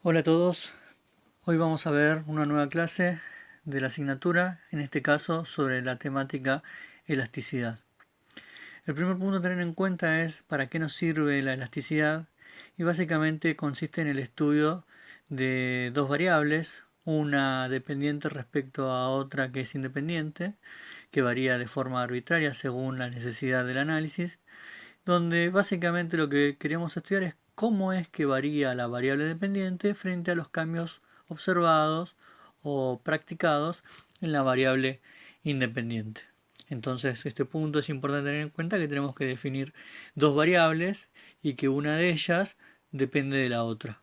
Hola a todos, hoy vamos a ver una nueva clase de la asignatura, en este caso sobre la temática elasticidad. El primer punto a tener en cuenta es para qué nos sirve la elasticidad y básicamente consiste en el estudio de dos variables, una dependiente respecto a otra que es independiente, que varía de forma arbitraria según la necesidad del análisis, donde básicamente lo que queremos estudiar es cómo es que varía la variable dependiente frente a los cambios observados o practicados en la variable independiente. Entonces, este punto es importante tener en cuenta que tenemos que definir dos variables y que una de ellas depende de la otra.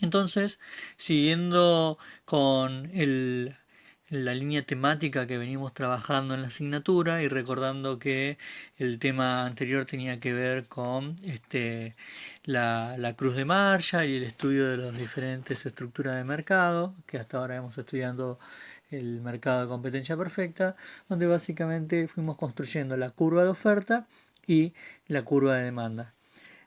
Entonces, siguiendo con la línea temática que venimos trabajando en la asignatura y recordando que el tema anterior tenía que ver con la cruz de Marshall y el estudio de las diferentes estructuras de mercado, que hasta ahora hemos estudiado el mercado de competencia perfecta, donde básicamente fuimos construyendo la curva de oferta y la curva de demanda.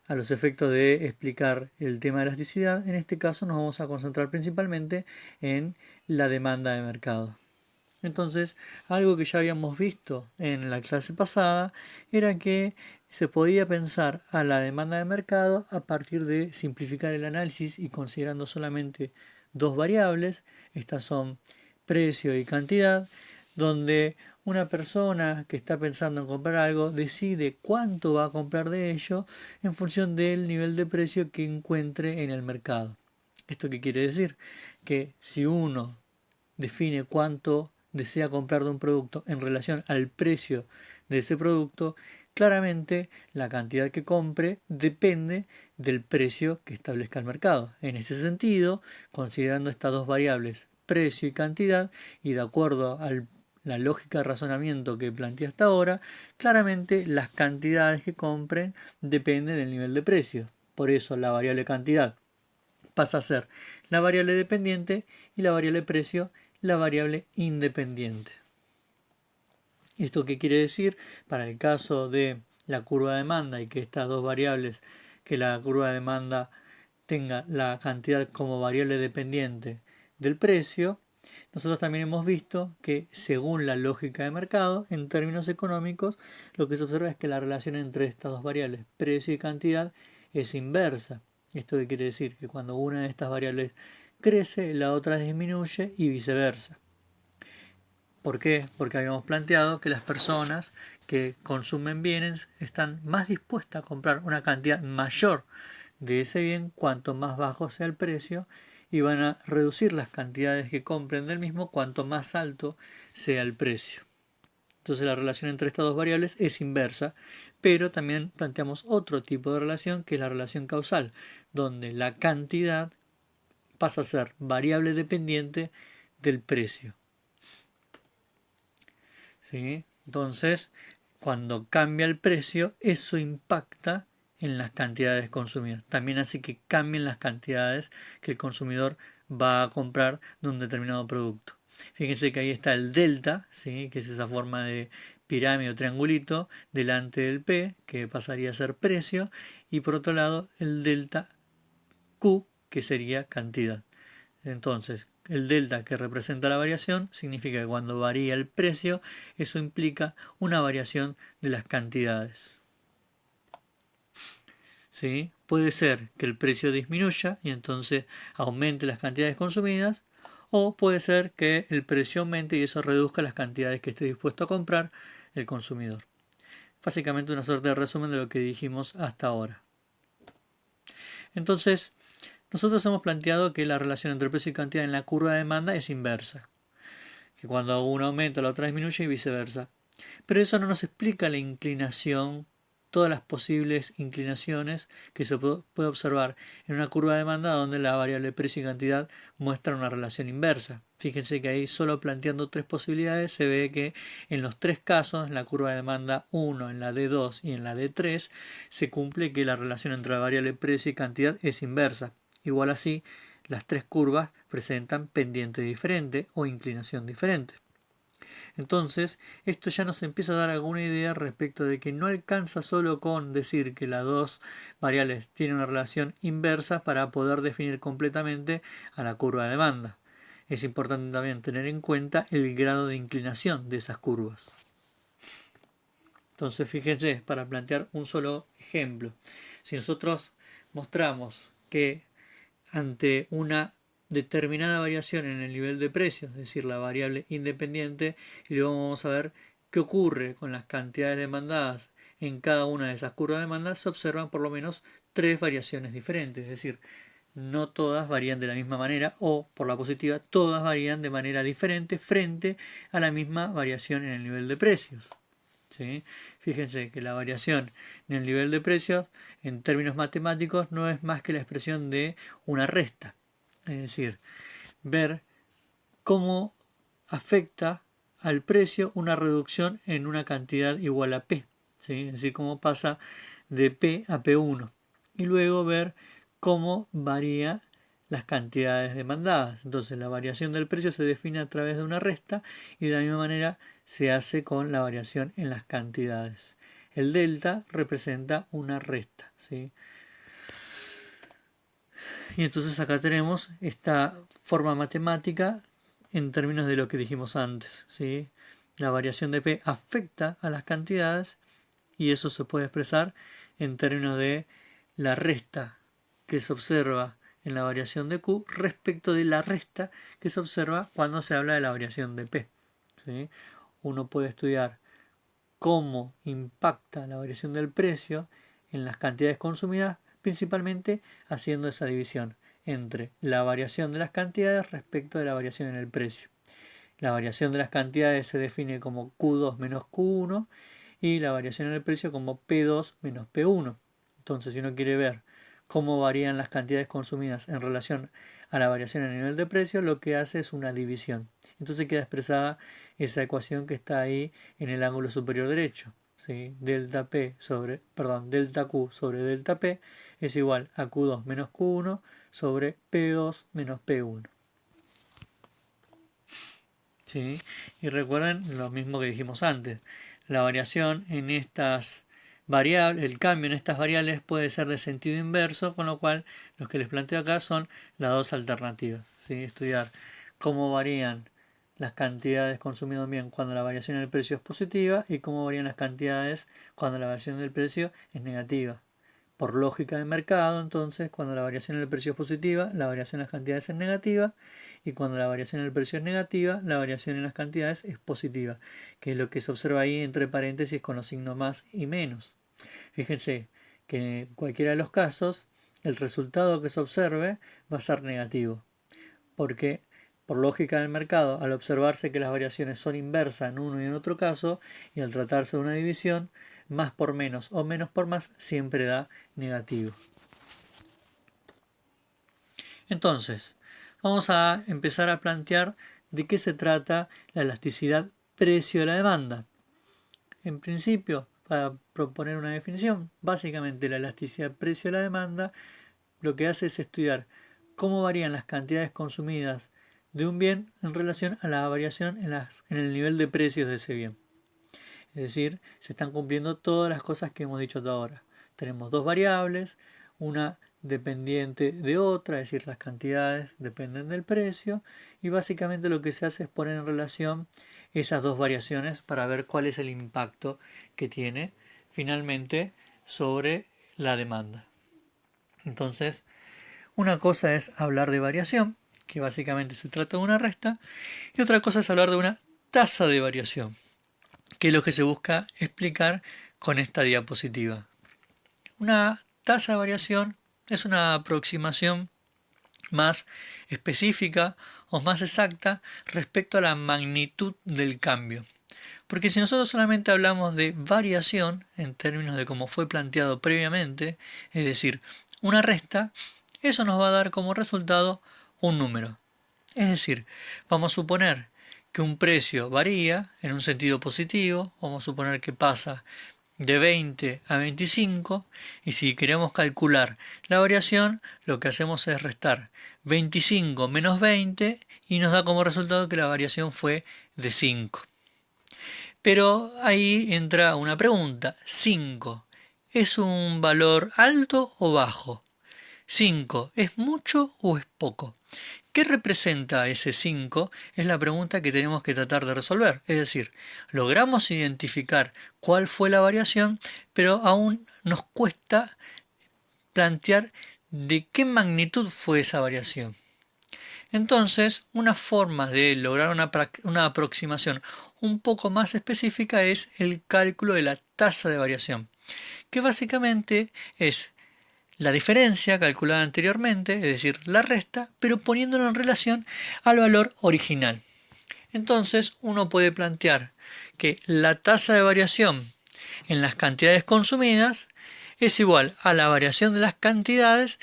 A los efectos de explicar el tema de elasticidad, en este caso nos vamos a concentrar principalmente en la demanda de mercado. Entonces, algo que ya habíamos visto en la clase pasada era que se podía pensar a la demanda de mercado a partir de simplificar el análisis y considerando solamente dos variables, estas son precio y cantidad, donde una persona que está pensando en comprar algo decide cuánto va a comprar de ello en función del nivel de precio que encuentre en el mercado. ¿Esto qué quiere decir? Que si uno define cuánto desea comprar de un producto en relación al precio de ese producto, claramente la cantidad que compre depende del precio que establezca el mercado. En ese sentido, considerando estas dos variables, precio y cantidad, y de acuerdo a la lógica de razonamiento que planteé hasta ahora, claramente las cantidades que compren dependen del nivel de precio. Por eso la variable cantidad pasa a ser la variable dependiente y la variable precio la variable independiente. ¿Esto qué quiere decir? Para el caso de la curva de demanda y que estas dos variables, que la curva de demanda tenga la cantidad como variable dependiente del precio, nosotros también hemos visto que según la lógica de mercado, en términos económicos, lo que se observa es que la relación entre estas dos variables, precio y cantidad, es inversa. ¿Esto qué quiere decir? Que cuando una de estas variables crece, la otra disminuye y viceversa. ¿Por qué? Porque habíamos planteado que las personas que consumen bienes están más dispuestas a comprar una cantidad mayor de ese bien cuanto más bajo sea el precio y van a reducir las cantidades que compren del mismo cuanto más alto sea el precio. Entonces la relación entre estas dos variables es inversa, pero también planteamos otro tipo de relación que es la relación causal, donde la cantidad pasa a ser variable dependiente del precio. ¿Sí? Entonces, cuando cambia el precio, eso impacta en las cantidades consumidas. También hace que cambien las cantidades que el consumidor va a comprar de un determinado producto. Fíjense que ahí está el delta, ¿sí? Que es esa forma de pirámide o triangulito delante del P, que pasaría a ser precio, y por otro lado el delta Q, que sería cantidad. Entonces, el delta que representa la variación significa que cuando varía el precio, eso implica una variación de las cantidades. ¿Sí? Puede ser que el precio disminuya y entonces aumente las cantidades consumidas, o puede ser que el precio aumente y eso reduzca las cantidades que esté dispuesto a comprar el consumidor. Básicamente una suerte de resumen de lo que dijimos hasta ahora. Entonces, nosotros hemos planteado que la relación entre precio y cantidad en la curva de demanda es inversa, que cuando uno aumenta la otra disminuye y viceversa. Pero eso no nos explica la inclinación, todas las posibles inclinaciones que se puede observar en una curva de demanda donde la variable precio y cantidad muestra una relación inversa. Fíjense que ahí solo planteando tres posibilidades se ve que en los tres casos, en la curva de demanda 1, en la D2 y en la D3, se cumple que la relación entre la variable precio y cantidad es inversa. Igual así, las tres curvas presentan pendiente diferente o inclinación diferente. Entonces, esto ya nos empieza a dar alguna idea respecto de que no alcanza solo con decir que las dos variables tienen una relación inversa para poder definir completamente a la curva de demanda. Es importante también tener en cuenta el grado de inclinación de esas curvas. Entonces, fíjense, para plantear un solo ejemplo, si nosotros mostramos que ante una determinada variación en el nivel de precios, es decir, la variable independiente, y luego vamos a ver qué ocurre con las cantidades demandadas en cada una de esas curvas de demanda, se observan por lo menos tres variaciones diferentes, es decir, no todas varían de la misma manera o, por la positiva, todas varían de manera diferente frente a la misma variación en el nivel de precios. ¿Sí? Fíjense que la variación en el nivel de precios en términos matemáticos no es más que la expresión de una resta. Es decir, ver cómo afecta al precio una reducción en una cantidad igual a P. ¿Sí? Es decir, cómo pasa de P a P1. Y luego ver cómo varía las cantidades demandadas. Entonces la variación del precio se define a través de una resta y de la misma manera se hace con la variación en las cantidades. El delta representa una resta. ¿Sí? Y entonces acá tenemos esta forma matemática en términos de lo que dijimos antes. ¿Sí? La variación de P afecta a las cantidades y eso se puede expresar en términos de la resta que se observa en la variación de Q respecto de la resta que se observa cuando se habla de la variación de P. ¿Sí? Uno puede estudiar cómo impacta la variación del precio en las cantidades consumidas, principalmente haciendo esa división entre la variación de las cantidades respecto de la variación en el precio. La variación de las cantidades se define como Q2 menos Q1 y la variación en el precio como P2 menos P1. Entonces, si uno quiere ver cómo varían las cantidades consumidas en relación a la variación en el nivel de precio, lo que hace es una división. Entonces queda expresada esa ecuación que está ahí en el ángulo superior derecho. ¿Sí? Delta Q sobre delta P es igual a Q2 menos Q1 sobre P2 menos P1. ¿Sí? Y recuerden lo mismo que dijimos antes, la variación en estas variables, el cambio en estas variables puede ser de sentido inverso, con lo cual los que les planteo acá son las dos alternativas. ¿Sí? Estudiar cómo varían las cantidades consumidas bien cuando la variación en el precio es positiva y cómo varían las cantidades cuando la variación del precio es negativa. Por lógica de mercado, entonces, cuando la variación en el precio es positiva, la variación en las cantidades es negativa, y cuando la variación en el precio es negativa, la variación en las cantidades es positiva, que es lo que se observa ahí entre paréntesis con los signos más y menos. Fíjense que en cualquiera de los casos, el resultado que se observe va a ser negativo, porque por lógica del mercado, al observarse que las variaciones son inversas en uno y en otro caso, y al tratarse de una división, más por menos o menos por más siempre da negativo. Entonces, vamos a empezar a plantear de qué se trata la elasticidad precio de la demanda. En principio, para proponer una definición, básicamente la elasticidad precio de la demanda lo que hace es estudiar cómo varían las cantidades consumidas de un bien en relación a la variación en el nivel de precios de ese bien. Es decir, se están cumpliendo todas las cosas que hemos dicho hasta ahora. Tenemos dos variables, una dependiente de otra, es decir, las cantidades dependen del precio, y básicamente lo que se hace es poner en relación esas dos variaciones para ver cuál es el impacto que tiene finalmente sobre la demanda. Entonces, una cosa es hablar de variación, que básicamente se trata de una resta, y otra cosa es hablar de una tasa de variación, que es lo que se busca explicar con esta diapositiva. Una tasa de variación es una aproximación más específica o más exacta respecto a la magnitud del cambio. Porque si nosotros solamente hablamos de variación en términos de cómo fue planteado previamente, es decir, una resta, eso nos va a dar como resultado un número. Es decir, vamos a suponer que un precio varía en un sentido positivo, vamos a suponer que pasa de 20 a 25, y si queremos calcular la variación, lo que hacemos es restar 25 menos 20 y nos da como resultado que la variación fue de 5. Pero ahí entra una pregunta. 5. ¿Es un valor alto o bajo? 5. ¿Es mucho o es poco? ¿Qué representa ese 5? Es la pregunta que tenemos que tratar de resolver. Es decir, logramos identificar cuál fue la variación, pero aún nos cuesta plantear de qué magnitud fue esa variación. Entonces, una forma de lograr una aproximación un poco más específica es el cálculo de la tasa de variación, que básicamente es la diferencia calculada anteriormente, es decir, la resta, pero poniéndolo en relación al valor original. Entonces, uno puede plantear que la tasa de variación en las cantidades consumidas es igual a la variación de las cantidades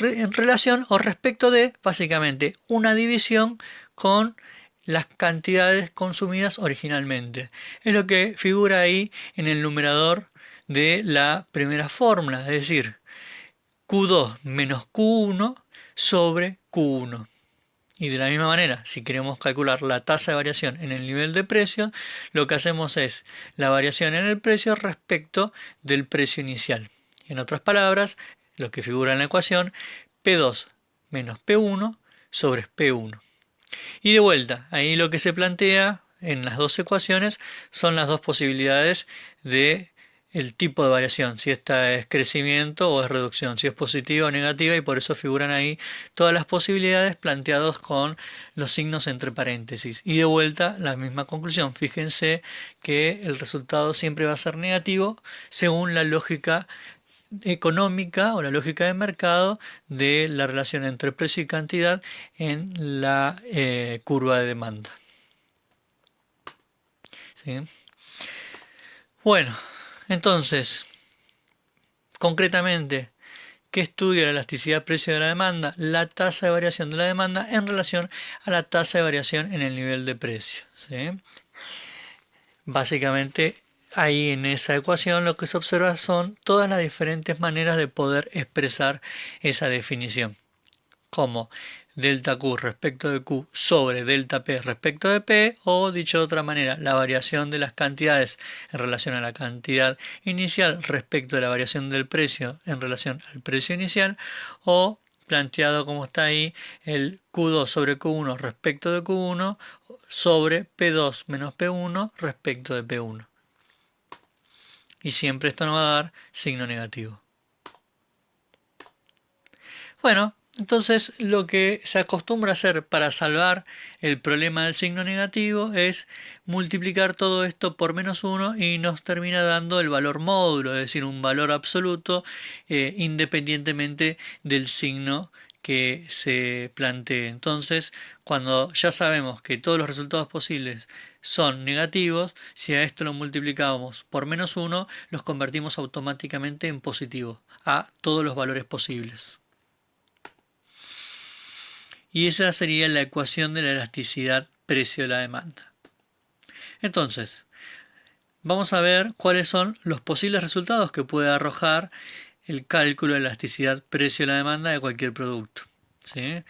en relación o respecto de, básicamente, una división con las cantidades consumidas originalmente. Es lo que figura ahí en el numerador de la primera fórmula, es decir, Q2 menos Q1 sobre Q1. Y de la misma manera, si queremos calcular la tasa de variación en el nivel de precio, lo que hacemos es la variación en el precio respecto del precio inicial. En otras palabras, lo que figura en la ecuación, P2 menos P1 sobre P1. Y de vuelta, ahí lo que se plantea en las dos ecuaciones son las dos posibilidades de el tipo de variación, si esta es crecimiento o es reducción, si es positiva o negativa, y por eso figuran ahí todas las posibilidades planteadas con los signos entre paréntesis. Y de vuelta, la misma conclusión. Fíjense que el resultado siempre va a ser negativo según la lógica económica o la lógica de mercado de la relación entre precio y cantidad en la curva de demanda. ¿Sí? Bueno, entonces, concretamente, ¿qué estudia la elasticidad precio de la demanda? La tasa de variación de la demanda en relación a la tasa de variación en el nivel de precio. ¿Sí? Básicamente, ahí en esa ecuación lo que se observa son todas las diferentes maneras de poder expresar esa definición, como delta Q respecto de Q sobre delta P respecto de P, o dicho de otra manera, la variación de las cantidades en relación a la cantidad inicial respecto de la variación del precio en relación al precio inicial, o planteado como está ahí el Q2 sobre Q1 respecto de Q1 sobre P2 menos P1 respecto de P1. Y siempre esto nos va a dar signo negativo. Bueno, entonces lo que se acostumbra a hacer para salvar el problema del signo negativo es multiplicar todo esto por -1 y nos termina dando el valor módulo, es decir, un valor absoluto independientemente del signo que se plantee. Entonces, cuando ya sabemos que todos los resultados posibles son negativos, si a esto lo multiplicamos por -1, los convertimos automáticamente en positivo a todos los valores posibles. Y esa sería la ecuación de la elasticidad precio de la demanda. Entonces, vamos a ver cuáles son los posibles resultados que puede arrojar el cálculo de elasticidad precio de la demanda de cualquier producto. ¿Sí?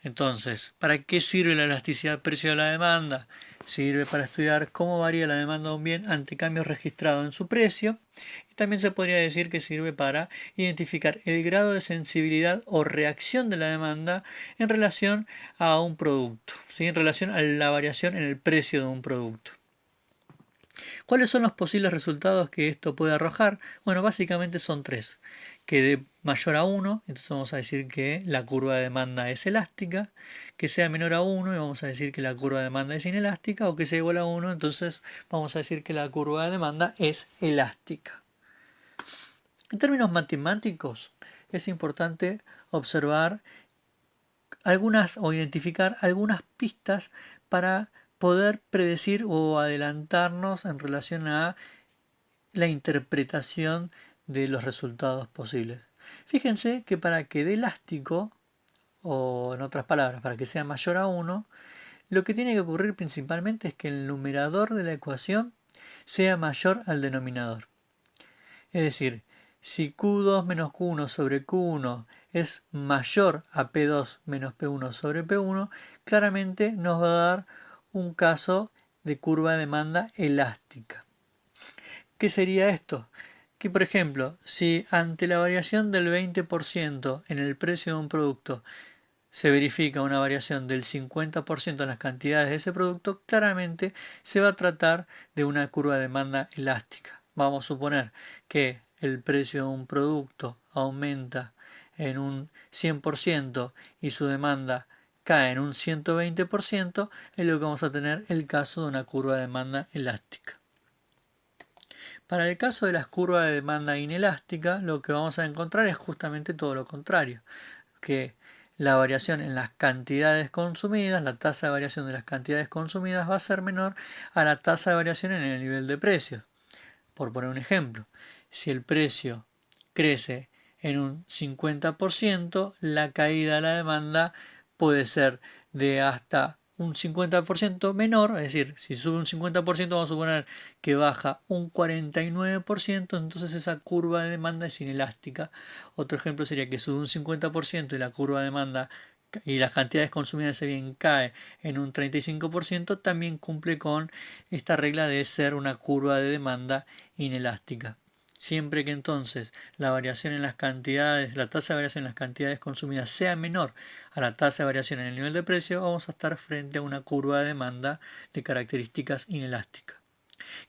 Entonces, ¿para qué sirve la elasticidad precio de la demanda? Sirve para estudiar cómo varía la demanda de un bien ante cambios registrados en su precio. Y también se podría decir que sirve para identificar el grado de sensibilidad o reacción de la demanda en relación a un producto, ¿sí? En relación a la variación en el precio de un producto. ¿Cuáles son los posibles resultados que esto puede arrojar? Bueno, básicamente son tres. Que de mayor a 1, entonces vamos a decir que la curva de demanda es elástica, que sea menor a 1 y vamos a decir que la curva de demanda es inelástica, o que sea igual a 1, entonces vamos a decir que la curva de demanda es elástica. En términos matemáticos, es importante observar algunas o identificar algunas pistas para poder predecir o adelantarnos en relación a la interpretación de los resultados posibles. Fíjense que para que dé elástico, o en otras palabras, para que sea mayor a 1, lo que tiene que ocurrir principalmente es que el numerador de la ecuación sea mayor al denominador. Es decir, si Q2 menos Q1 sobre Q1 es mayor a P2 menos P1 sobre P1, claramente nos va a dar un caso de curva de demanda elástica. ¿Qué sería esto? Que, por ejemplo, si ante la variación del 20% en el precio de un producto se verifica una variación del 50% en las cantidades de ese producto, claramente se va a tratar de una curva de demanda elástica. Vamos a suponer que el precio de un producto aumenta en un 100% y su demanda cae en un 120%, es lo que vamos a tener el caso de una curva de demanda elástica. Para el caso de las curvas de demanda inelástica, lo que vamos a encontrar es justamente todo lo contrario, que la variación en las cantidades consumidas, la tasa de variación de las cantidades consumidas va a ser menor a la tasa de variación en el nivel de precios. Por poner un ejemplo, si el precio crece en un 50%, la caída de la demanda puede ser de hasta un 50% menor, es decir, si sube un 50% vamos a suponer que baja un 49%, entonces esa curva de demanda es inelástica. Otro ejemplo sería que sube un 50% y la curva de demanda y las cantidades consumidas se bien cae en un 35%, también cumple con esta regla de ser una curva de demanda inelástica. Siempre que entonces la variación en las cantidades, la tasa de variación en las cantidades consumidas sea menor a la tasa de variación en el nivel de precio, vamos a estar frente a una curva de demanda de características inelásticas.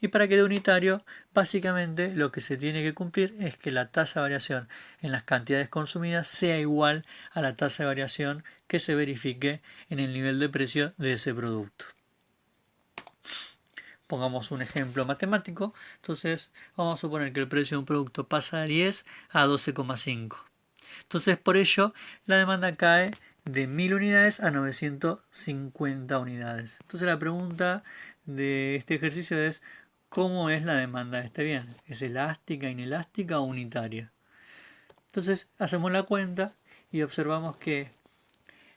Y para que dé unitario, básicamente lo que se tiene que cumplir es que la tasa de variación en las cantidades consumidas sea igual a la tasa de variación que se verifique en el nivel de precio de ese producto. Pongamos un ejemplo matemático. Entonces vamos a suponer que el precio de un producto pasa de 10 a 12,5. Entonces por ello la demanda cae de 1000 unidades a 950 unidades. Entonces la pregunta de este ejercicio es ¿cómo es la demanda de este bien? ¿Es elástica, inelástica o unitaria? Entonces hacemos la cuenta y observamos que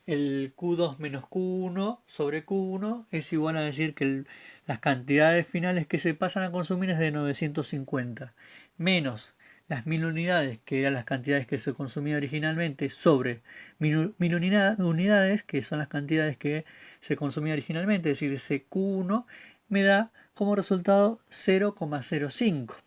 el Q2 menos Q1 sobre Q1 es igual a decir que las cantidades finales que se pasan a consumir es de 950, menos las 1000 unidades, que eran las cantidades que se consumían originalmente, sobre 1000 unidades, que son las cantidades que se consumían originalmente, es decir, ese Q1 me da como resultado 0,05.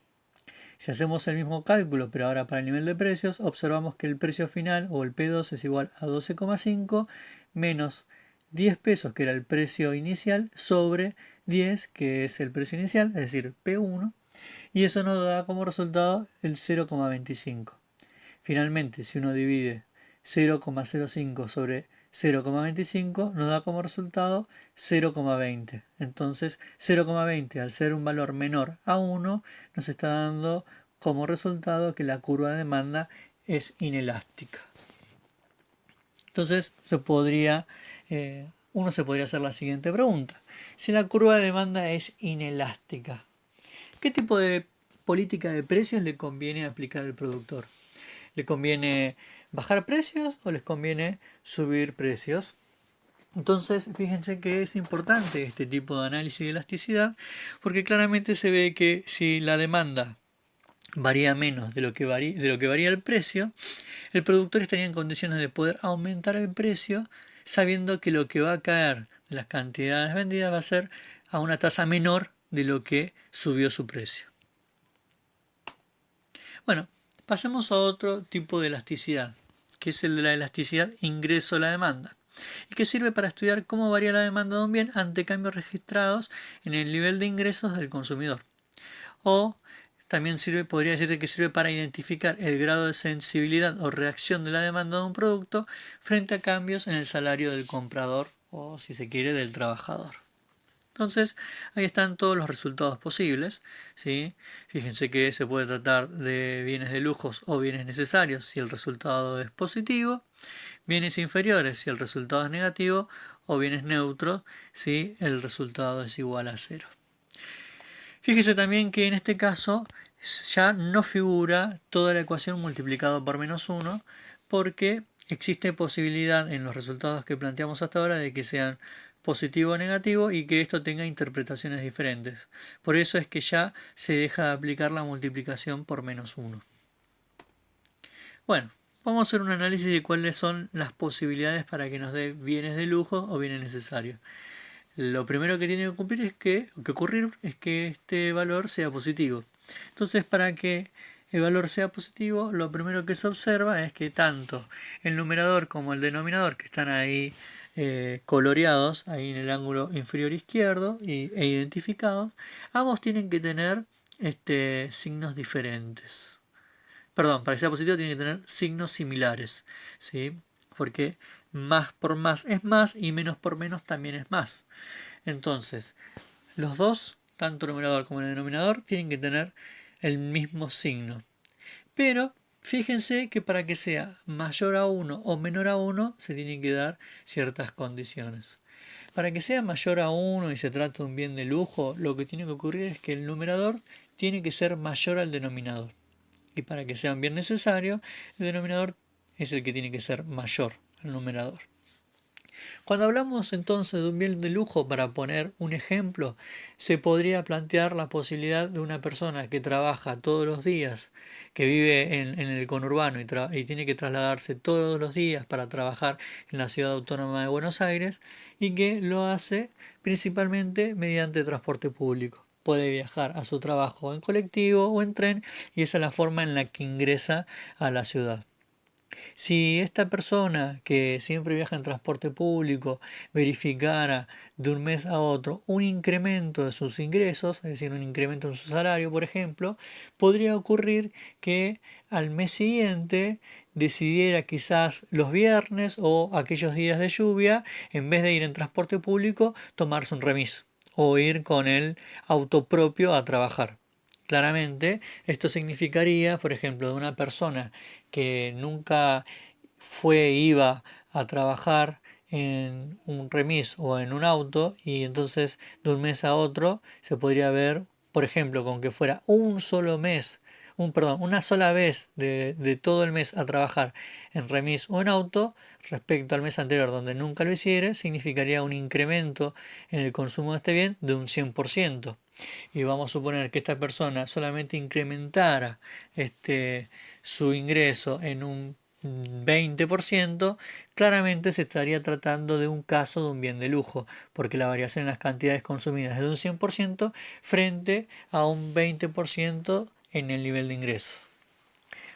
Si hacemos el mismo cálculo, pero ahora para el nivel de precios, observamos que el precio final o el P2 es igual a 12,5 menos 10 pesos, que era el precio inicial, sobre 10, que es el precio inicial, es decir, P1, y eso nos da como resultado el 0,25. Finalmente, si uno divide 0,05 sobre 0,25 nos da como resultado 0,20. Entonces 0,20 al ser un valor menor a 1 nos está dando como resultado que la curva de demanda es inelástica. Entonces uno se podría hacer la siguiente pregunta. Si la curva de demanda es inelástica, ¿qué tipo de política de precios le conviene aplicar al productor? ¿Le conviene bajar precios o les conviene subir precios? Entonces, fíjense que es importante este tipo de análisis de elasticidad, porque claramente se ve que si la demanda varía menos de lo que varía el precio, el productor estaría en condiciones de poder aumentar el precio, sabiendo que lo que va a caer de las cantidades vendidas va a ser a una tasa menor de lo que subió su precio. Bueno, pasemos a otro tipo de elasticidad, que es el de la elasticidad ingreso a la demanda, y que sirve para estudiar cómo varía la demanda de un bien ante cambios registrados en el nivel de ingresos del consumidor. O también podría decirse que sirve para identificar el grado de sensibilidad o reacción de la demanda de un producto frente a cambios en el salario del comprador o, si se quiere, del trabajador. Entonces, ahí están todos los resultados posibles, ¿sí? Fíjense que se puede tratar de bienes de lujos o bienes necesarios si el resultado es positivo, bienes inferiores si el resultado es negativo, o bienes neutros si el resultado es igual a 0. Fíjese también que en este caso ya no figura toda la ecuación multiplicado por menos 1, porque existe posibilidad en los resultados que planteamos hasta ahora de que sean positivo o negativo y que esto tenga interpretaciones diferentes. Por eso es que ya se deja de aplicar la multiplicación por menos 1. Bueno, vamos a hacer un análisis de cuáles son las posibilidades para que nos dé bienes de lujo o bienes necesarios. lo primero que tiene que ocurrir es que este valor sea positivo. Entonces, para que el valor sea positivo, lo primero que se observa es que tanto el numerador como el denominador, que están ahí coloreados, ahí en el ángulo inferior izquierdo e identificados, ambos tienen que tener signos diferentes. Perdón, para que sea positivo tiene que tener signos similares, ¿sí? Porque más por más es más y menos por menos también es más. Entonces, los dos, tanto el numerador como el denominador, tienen que tener el mismo signo. Pero fíjense que para que sea mayor a 1 o menor a 1 se tienen que dar ciertas condiciones. Para que sea mayor a 1 y se trate de un bien de lujo, lo que tiene que ocurrir es que el numerador tiene que ser mayor al denominador. Y para que sea un bien necesario, el denominador es el que tiene que ser mayor al numerador. Cuando hablamos entonces de un bien de lujo, para poner un ejemplo, se podría plantear la posibilidad de una persona que trabaja todos los días, que vive en el conurbano y tiene que trasladarse todos los días para trabajar en la ciudad autónoma de Buenos Aires y que lo hace principalmente mediante transporte público. Puede viajar a su trabajo en colectivo o en tren y esa es la forma en la que ingresa a la ciudad. Si esta persona que siempre viaja en transporte público verificara de un mes a otro un incremento de sus ingresos, es decir, un incremento en su salario, por ejemplo, podría ocurrir que al mes siguiente decidiera quizás los viernes o aquellos días de lluvia, en vez de ir en transporte público, tomarse un remis o ir con el auto propio a trabajar. Claramente, esto significaría, por ejemplo, de una persona que nunca iba a trabajar en un remis o en un auto y entonces de un mes a otro se podría ver, por ejemplo, con que fuera un solo mes, una sola vez de todo el mes a trabajar en remis o en auto respecto al mes anterior donde nunca lo hiciera, significaría un incremento en el consumo de este bien de un 100%. Y vamos a suponer que esta persona solamente incrementara su ingreso en un 20%, claramente se estaría tratando de un caso de un bien de lujo, porque la variación en las cantidades consumidas es de un 100% frente a un 20% en el nivel de ingresos.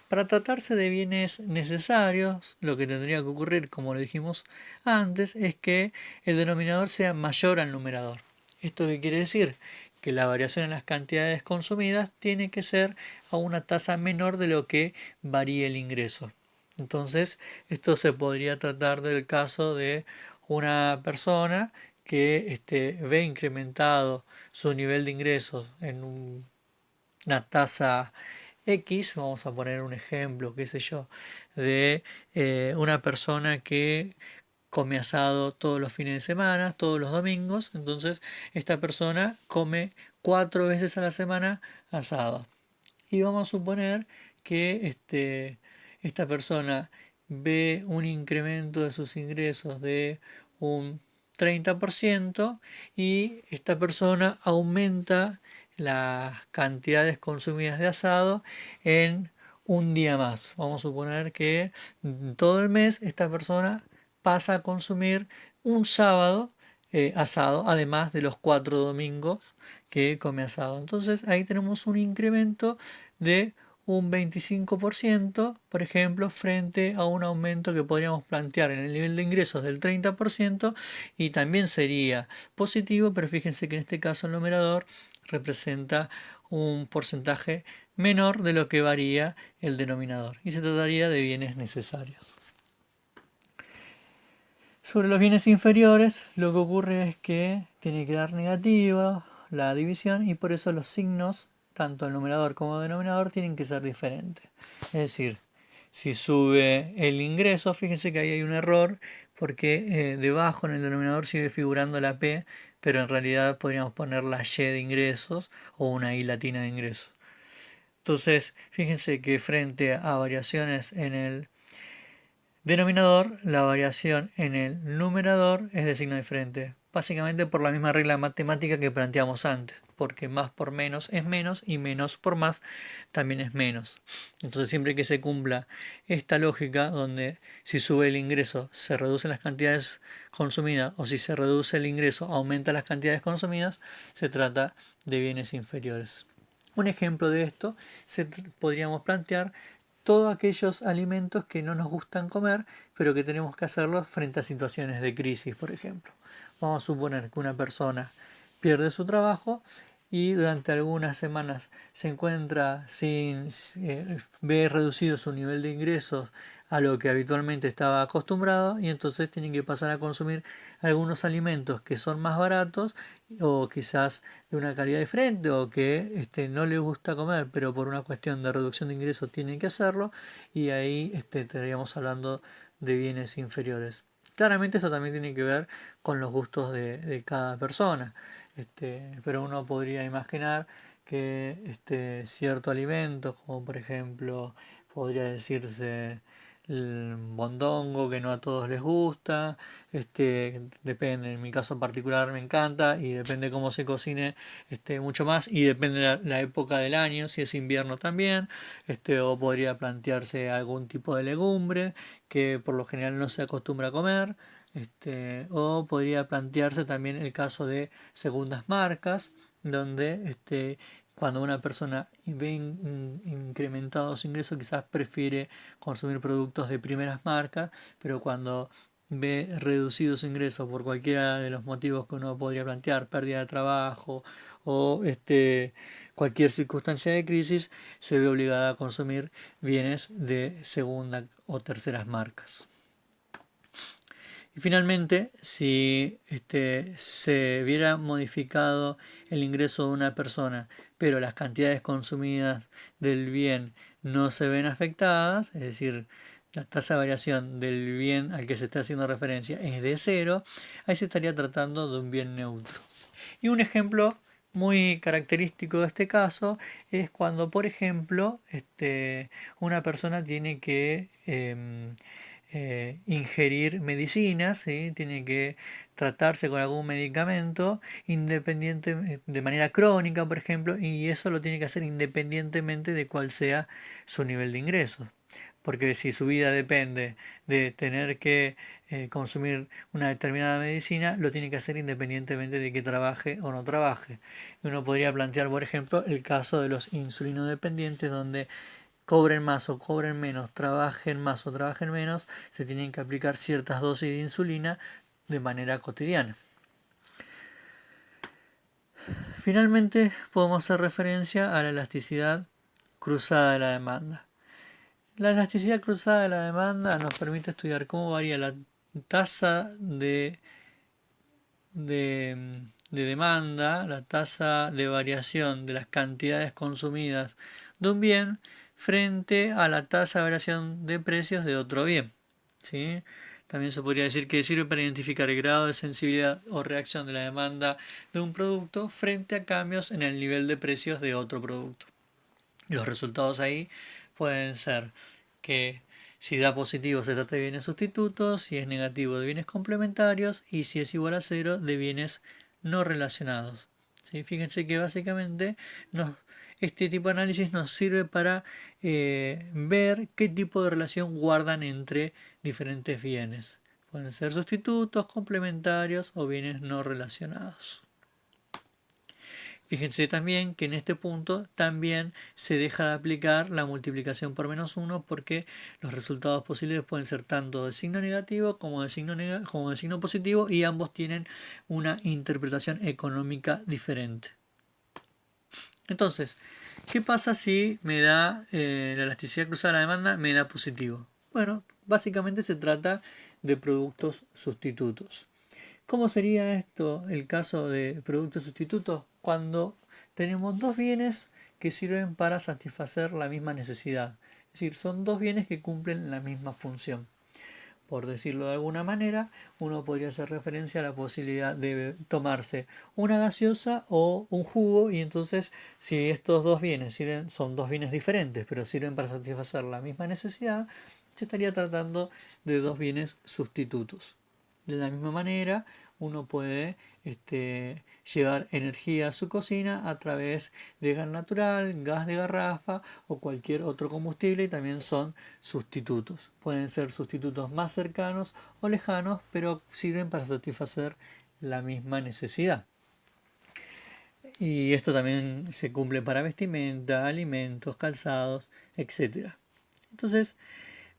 Para tratarse de bienes necesarios, lo que tendría que ocurrir, como lo dijimos antes, es que el denominador sea mayor al numerador. ¿Esto qué quiere decir? Que la variación en las cantidades consumidas tiene que ser a una tasa menor de lo que varíe el ingreso. Entonces, esto se podría tratar del caso de una persona que ve incrementado su nivel de ingresos en una tasa X, vamos a poner un ejemplo, qué sé yo, de una persona que come asado todos los fines de semana, todos los domingos, entonces esta persona come 4 veces a la semana asado. Y vamos a suponer que esta persona ve un incremento de sus ingresos de un 30% y esta persona aumenta las cantidades consumidas de asado en un día más. Vamos a suponer que todo el mes esta persona pasa a consumir un sábado asado, además de los 4 domingos que come asado. Entonces ahí tenemos un incremento de un 25%, por ejemplo, frente a un aumento que podríamos plantear en el nivel de ingresos del 30% y también sería positivo, pero fíjense que en este caso el numerador representa un porcentaje menor de lo que varía el denominador y se trataría de bienes necesarios. Sobre los bienes inferiores, lo que ocurre es que tiene que dar negativa la división y por eso los signos, tanto el numerador como el denominador, tienen que ser diferentes. Es decir, si sube el ingreso, fíjense que ahí hay un error porque debajo en el denominador sigue figurando la P, pero en realidad podríamos poner la Y de ingresos o una I latina de ingresos. Entonces, fíjense que frente a variaciones en el denominador, la variación en el numerador es de signo diferente. básicamente por la misma regla matemática que planteamos antes, porque más por menos es menos y menos por más también es menos. Entonces siempre que se cumpla esta lógica donde si sube el ingreso se reducen las cantidades consumidas o si se reduce el ingreso aumenta las cantidades consumidas, se trata de bienes inferiores. Un ejemplo de esto podríamos plantear todos aquellos alimentos que no nos gustan comer, pero que tenemos que hacerlos frente a situaciones de crisis, por ejemplo. Vamos a suponer que una persona pierde su trabajo y durante algunas semanas se encuentra ve reducido su nivel de ingresos a lo que habitualmente estaba acostumbrado y entonces tienen que pasar a consumir algunos alimentos que son más baratos o quizás de una calidad diferente o que no les gusta comer pero por una cuestión de reducción de ingresos tienen que hacerlo y ahí estaríamos hablando de bienes inferiores. Claramente esto también tiene que ver con los gustos de cada persona, pero uno podría imaginar que cierto alimento, como por ejemplo podría decirse el mondongo, que no a todos les gusta, depende, en mi caso particular me encanta y depende cómo se cocine mucho más y depende la época del año, si es invierno también, o podría plantearse algún tipo de legumbre que por lo general no se acostumbra a comer, o podría plantearse también el caso de segundas marcas, donde cuando una persona ve incrementados su ingresos quizás prefiere consumir productos de primeras marcas, pero cuando ve reducidos su ingreso por cualquiera de los motivos que uno podría plantear, pérdida de trabajo o cualquier circunstancia de crisis, se ve obligada a consumir bienes de segunda o terceras marcas. Y finalmente, si se viera modificado el ingreso de una persona, pero las cantidades consumidas del bien no se ven afectadas, es decir, la tasa de variación del bien al que se está haciendo referencia es de cero, ahí se estaría tratando de un bien neutro. Y un ejemplo muy característico de este caso es cuando, por ejemplo, una persona tiene que ingerir medicinas, ¿sí? Tiene que tratarse con algún medicamento independiente, de manera crónica, por ejemplo, y eso lo tiene que hacer independientemente de cuál sea su nivel de ingresos. Porque si su vida depende de tener que consumir una determinada medicina, lo tiene que hacer independientemente de que trabaje o no trabaje. Uno podría plantear, por ejemplo, el caso de los insulinodependientes, donde cobren más o cobren menos, trabajen más o trabajen menos, se tienen que aplicar ciertas dosis de insulina de manera cotidiana. Finalmente, podemos hacer referencia a la elasticidad cruzada de la demanda. La elasticidad cruzada de la demanda nos permite estudiar cómo varía la tasa de demanda, la tasa de variación de las cantidades consumidas de un bien frente a la tasa de variación de precios de otro bien. ¿Sí? También se podría decir que sirve para identificar el grado de sensibilidad o reacción de la demanda de un producto frente a cambios en el nivel de precios de otro producto. Los resultados ahí pueden ser que si da positivo se trata de bienes sustitutos, si es negativo de bienes complementarios y si es igual a cero de bienes no relacionados. ¿Sí? Fíjense que básicamente este tipo de análisis nos sirve para ver qué tipo de relación guardan entre diferentes bienes. Pueden ser sustitutos, complementarios o bienes no relacionados. Fíjense también que en este punto también se deja de aplicar la multiplicación por menos 1 porque los resultados posibles pueden ser tanto de signo negativo como de signo positivo y ambos tienen una interpretación económica diferente. Entonces, ¿qué pasa si me da la elasticidad cruzada de la demanda me da positivo? Bueno, básicamente se trata de productos sustitutos. ¿Cómo sería esto el caso de productos sustitutos? Cuando tenemos dos bienes que sirven para satisfacer la misma necesidad. Es decir, son dos bienes que cumplen la misma función. Por decirlo de alguna manera, uno podría hacer referencia a la posibilidad de tomarse una gaseosa o un jugo y entonces si estos dos bienes son dos bienes diferentes pero sirven para satisfacer la misma necesidad, se estaría tratando de dos bienes sustitutos. De la misma manera, uno puede llevar energía a su cocina a través de gas natural, gas de garrafa o cualquier otro combustible, y también son sustitutos. Pueden ser sustitutos más cercanos o lejanos, pero sirven para satisfacer la misma necesidad. Y esto también se cumple para vestimenta, alimentos, calzados, etc. Entonces,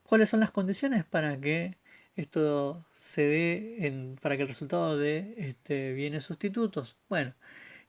¿cuáles son las condiciones para que esto se dé, para que el resultado dé bienes sustitutos? Bueno,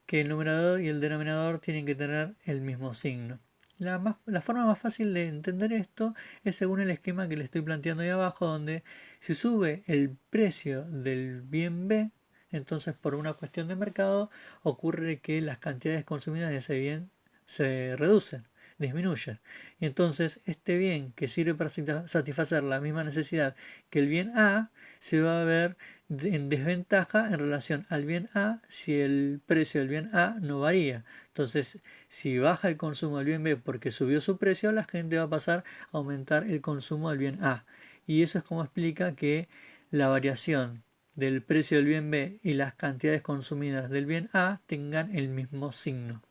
que el numerador y el denominador tienen que tener el mismo signo. La forma más fácil de entender esto es según el esquema que le estoy planteando ahí abajo, donde si sube el precio del bien B, entonces por una cuestión de mercado ocurre que las cantidades consumidas de ese bien se reducen, disminuyen. Y entonces este bien que sirve para satisfacer la misma necesidad que el bien A se va a ver en desventaja en relación al bien A si el precio del bien A no varía. Entonces, si baja el consumo del bien B porque subió su precio, la gente va a pasar a aumentar el consumo del bien A. Y eso es como explica que la variación del precio del bien B y las cantidades consumidas del bien A tengan el mismo signo.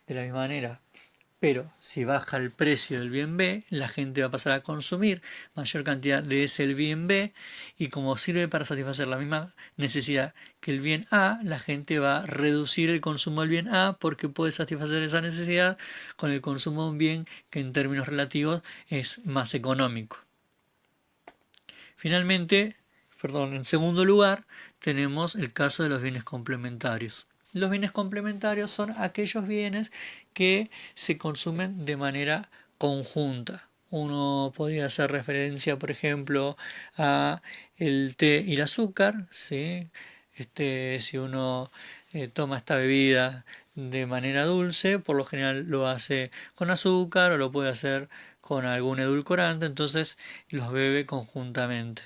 De la misma manera, pero si baja el precio del bien B, la gente va a pasar a consumir mayor cantidad de ese bien B, y como sirve para satisfacer la misma necesidad que el bien A, la gente va a reducir el consumo del bien A porque puede satisfacer esa necesidad con el consumo de un bien que en términos relativos es más económico. Finalmente, en segundo lugar, tenemos el caso de los bienes complementarios. Los bienes complementarios son aquellos bienes que se consumen de manera conjunta. Uno podría hacer referencia, por ejemplo, a el té y el azúcar, ¿sí? Si uno toma esta bebida de manera dulce, por lo general lo hace con azúcar o lo puede hacer con algún edulcorante, entonces los bebe conjuntamente.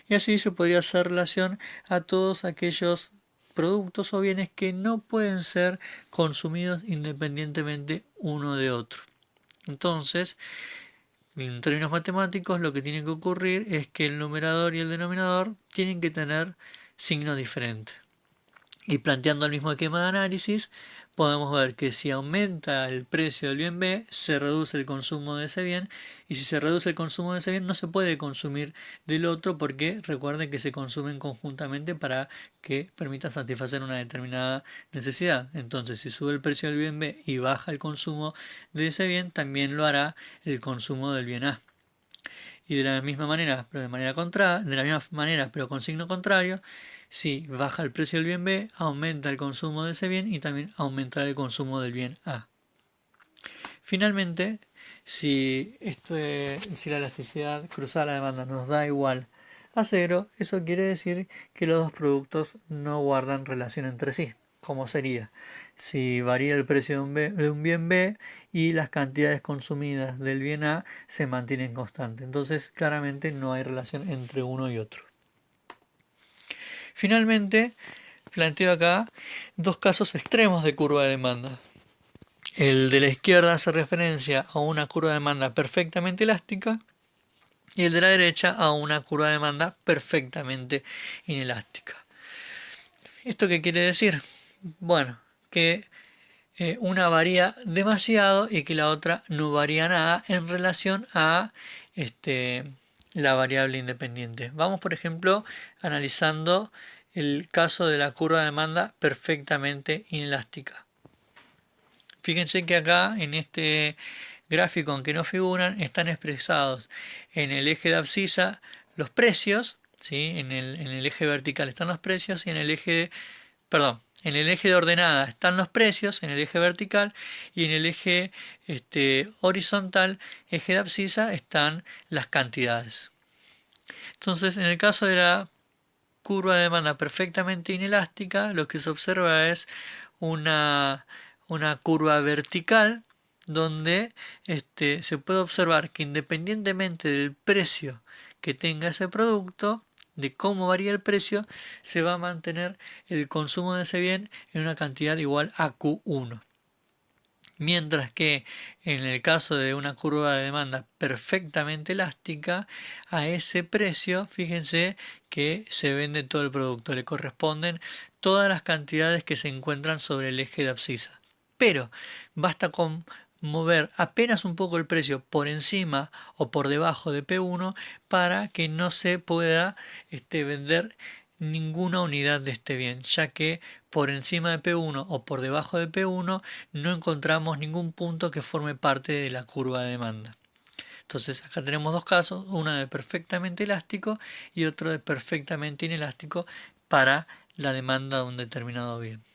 Y así se podría hacer relación a todos aquellos productos o bienes que no pueden ser consumidos independientemente uno de otro. Entonces, en términos matemáticos, lo que tiene que ocurrir es que el numerador y el denominador tienen que tener signos diferentes. Y planteando el mismo esquema de análisis, podemos ver que si aumenta el precio del bien B, se reduce el consumo de ese bien, y si se reduce el consumo de ese bien, no se puede consumir del otro, porque recuerden que se consumen conjuntamente para que permita satisfacer una determinada necesidad. Entonces, si sube el precio del bien B y baja el consumo de ese bien, también lo hará el consumo del bien A. Y de la misma manera, pero de la misma manera, pero con signo contrario, si baja el precio del bien B, aumenta el consumo de ese bien y también aumentará el consumo del bien A. Finalmente, si la elasticidad cruzada de la demanda nos da igual a cero, eso quiere decir que los dos productos no guardan relación entre sí. ¿Cómo sería? Si varía el precio de un bien B y las cantidades consumidas del bien A se mantienen constantes. Entonces, claramente no hay relación entre uno y otro. Finalmente, planteo acá dos casos extremos de curva de demanda. El de la izquierda hace referencia a una curva de demanda perfectamente elástica y el de la derecha a una curva de demanda perfectamente inelástica. ¿Esto qué quiere decir? Bueno, que una varía demasiado y que la otra no varía nada en relación a la variable independiente. Vamos, por ejemplo, analizando el caso de la curva de demanda perfectamente inelástica. Fíjense que acá en este gráfico en que no figuran están expresados en el eje de abscisa los precios, ¿sí? En el eje vertical están los precios y en el eje de ordenada están los precios en el eje vertical, y en el eje horizontal, eje de abscisa, están las cantidades. Entonces, en el caso de la curva de demanda perfectamente inelástica, lo que se observa es una curva vertical donde se puede observar que independientemente del precio que tenga ese producto, de cómo varía el precio, se va a mantener el consumo de ese bien en una cantidad igual a Q1. Mientras que en el caso de una curva de demanda perfectamente elástica, a ese precio, fíjense que se vende todo el producto, le corresponden todas las cantidades que se encuentran sobre el eje de abscisa. Pero basta con mover apenas un poco el precio por encima o por debajo de P1 para que no se pueda vender ninguna unidad de este bien, ya que por encima de P1 o por debajo de P1 no encontramos ningún punto que forme parte de la curva de demanda. Entonces acá tenemos dos casos, uno de perfectamente elástico y otro de perfectamente inelástico para la demanda de un determinado bien.